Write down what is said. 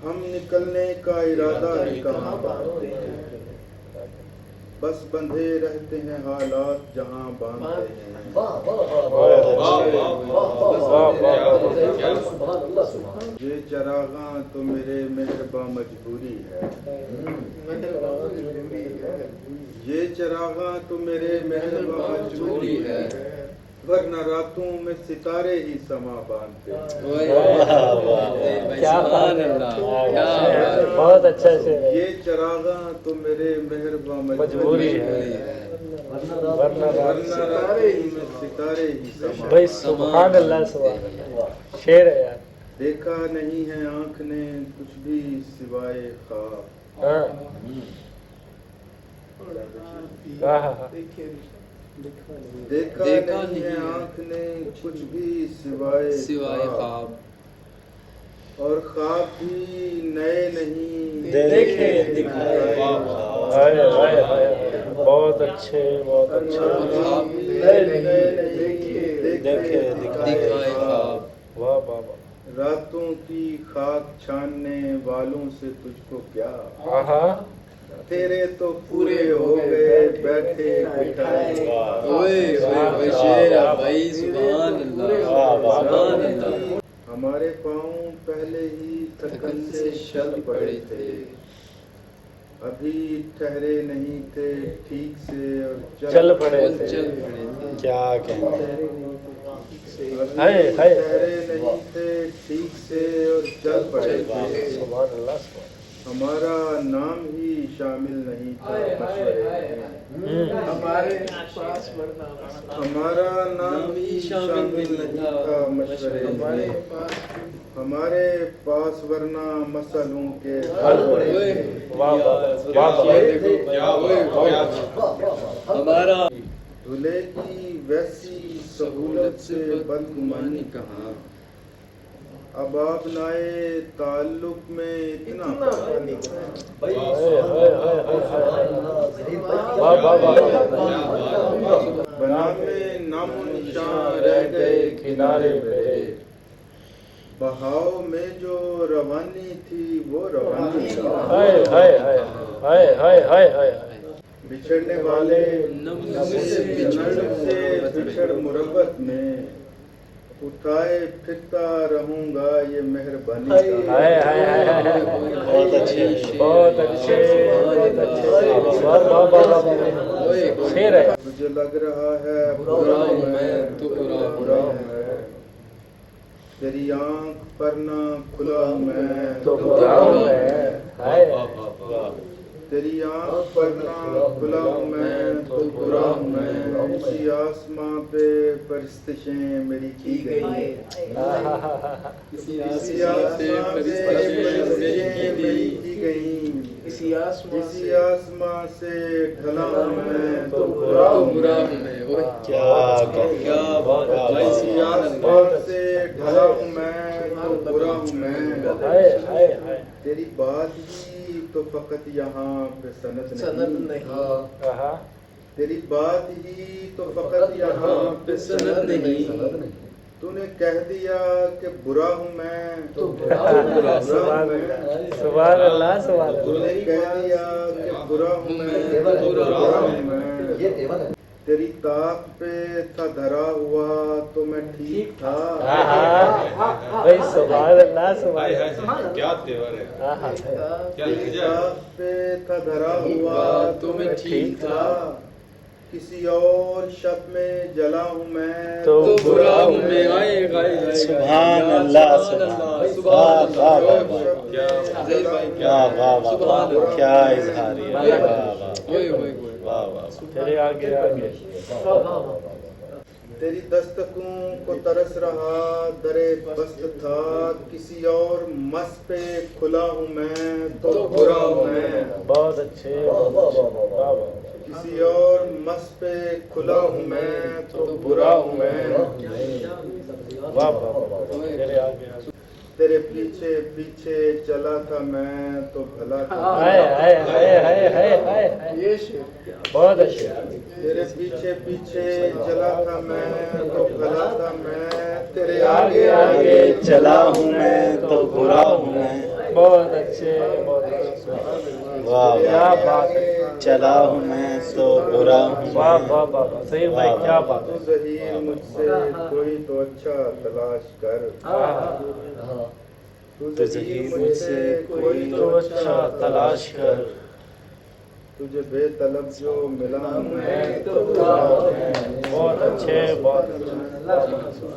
ہم نکلنے کا ارادہ ہی کہاں بس بندھے رہتے ہیں حالات جہاں باندھتے ہیں یہ چراغاں تو میرے مہرباں مجبوری ہے یہ چراغاں تو میرے مہرباں مجبوری ہے ورنہ راتوں میں ستارے ہی سما باندھتے بہت اچھا سے یہ چراغاں تو میرے مہرباں مجبوری ہے ورنہ راتوں میں ستارے ہی سما بھائی سبحان اللہ سبحان اللہ شعر ہے یار دیکھا نہیں ہے آنکھ نے کچھ بھی سوائے خواب دیکھا نہیں ہے آنکھ نے کچھ بھی سوائے خواب اور خواب بھی نئے نہیں دیکھے بہت اچھے بہت خواب اچھے بھی نئے نہیں دیکھے خواب واہ واہ واہ راتوں کی خاک چھاننے والوں سے تجھ کو کیا تیرے تو پورے ہو گئے بیٹھے بٹھائے ہمارے پاؤں پہلے ہی تھکن سے شل پڑے تھے ابھی ٹھہرے نہیں تھے ٹھیک سے اور چل پڑے تھے کیا کہتے ٹھہرے نہیں تھے ٹھیک سے اور چل پڑے تھے سبحان اللہ سبحان ہمارا نام ہی شامل نہیں تھا مشورے میں ہمارا نام ہی شامل نہیں تھا مشورے میں ہمارے پاس ورنہ مسئلوں کے حل پڑے ہمارا دھلے کی ویسی سہولت سے بدگمانی کہاں اب آپ نئے تعلق میں اتنا بنا میں نام و نشان رہ گئے کنارے میرے بہاؤ میں جو روانی تھی وہ روانی بچھڑنے والے سے بچھڑ مربت میں اٹھائے پھرتا رہوں گا یہ مہربانی بہت اچھے بہت اچھے شعر ہے مجھے لگ رہا ہے برا ہوں میں تو برا ہوں میں تیری آنکھ پر نہ کھلا ہوں میں تو برا ہوں میں تیری آنکھ پر نہ کھلا ہوں میں تو برا ہوں میں اسی آسماں پہ پرستشیں میری کی گئی اسی آسماں پہ پرستشیں میری کی گئی اسی آسماں سے ڈھلا ہوں میں تو برا ہوں میں اسی آسماں سے ڈھلا ہوں میں تو برا ہوں میں تیری بات ہی تو فقط یہاں پہ سند نہیں تیری بات ہی تو فقط یہاں پہ سند نہیں تو نے کہہ دیا کہ برا ہوں میں تو سبحان اللہ سبحان تو نے کہہ دیا کہ برا ہوں میں تو برا ہوں میں تیری طاق پہ تھا دھرا ہوا تو میں ٹھیک تھا بھائی سبحان اللہ سبحان اللہ کیا تیور ہے تیری طاق پہ تھا دھرا ہوا تو میں ٹھیک تھا کسی اور شب میں جلا ہوں میں تو برا ہوں میں سبحان اللہ سبحان اللہ کیا اظہار چلے آگے آگے تیری دستکوں کو ترس رہا درے بست تھا کسی اور مس پہ کھلا ہوں میں تو برا ہوں میں بہت اچھے کسی اور مس پہ کھلا ہوں میں تو برا ہوں میں چلے آگے تیرے پیچھے پیچھے چلا تھا میں تو بھلا تھا بہت اچھے تیرے پیچھے پیچھے چلا تھا میں تو بھلا تھا میں تیرے آگے آگے چلا ہوں میں تو برا ہوں میں بہت اچھے بہت اچھے واہ کیا بات ہے چلا ہوں میں تو برا ہوں واہ میں واہ واہ واہ صحیح بھائی کیا بات تو ہے ظہیر مجھ سے کوئی تو اچھا تلاش کر تو ظہیر مجھ سے کوئی تو اچھا تلاش کر تجھے بے طلب جو ملا ہوں میں تو برا ہوں میں بہت اچھے بہت اچھے